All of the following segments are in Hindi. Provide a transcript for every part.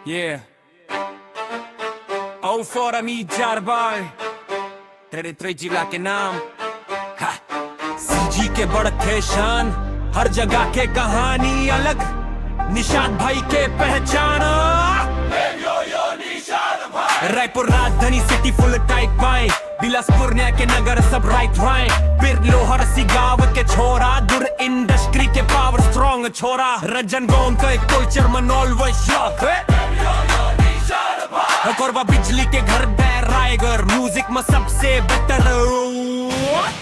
Yeah. O for ami Jarboy, तेरे त्रे जिला के नाम सीजी के बढ़ते शान, हर जगह के कहानी अलग, निशान भाई के पहचान। रायपुर राजधानी सिटी फुल टाइट पाए, बिलासपुर न्याय के नगर सब राइट राय, बिरलो हर सी गाँव के छोरा, दूर इंडस्ट्री के पावर स्ट्रॉन्ग छोरा, रंजन गोम का एक कल्चर मनोल वो शौक कोरबा बिजली के घर रायगर, म्यूजिक में सबसे बेटर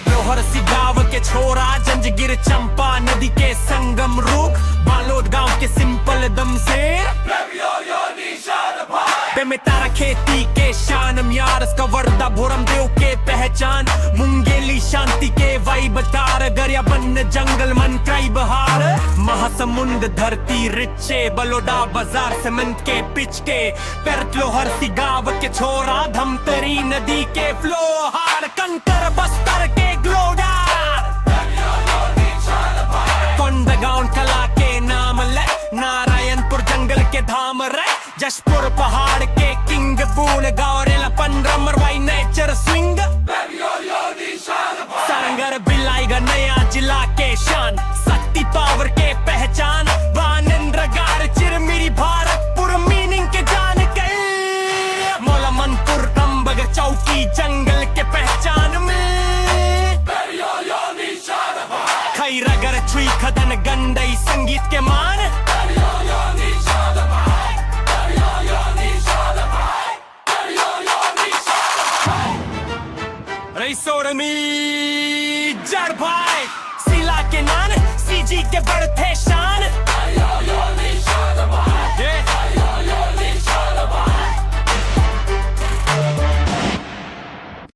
लोहर सी गाँव के छोरा, जंजगिर चंपा नदी के संगम रूप, बालोद गांव के सिंपल दम से में तारा खेती के शान, म्यारस का वर्दा भोरम देव के पहचान, मुंगेली शांति के वाई बतार, गरिया बन जंगल मन काई बहार, महासमुंद धरती रिचे, बलोडा बाजार सीमेंट के पिच के, पेरतलो हर सी गाँव के छोरा, धमतरी नदी के फ्लो हार, कंकर बस्तर के ग्लोडार, कोंडगांव कला के नाम ले, नारायणपुर जंगल के धाम रे, जशपुर पहाड़ के किंग, बूल गौरेला पंद्रह मरवाई नेचर स्विंग, सारंगर बिलाईगा नया जिला के शान, शक्ति पावर के पहचान, बानेंद्र गार चिरमिरी भारतपुर मीनिंग के जान गए, मौला मनपुर अम्बगर चौकी जंगल के पहचान में, खैरागर छुई खदन गंडई संगीत के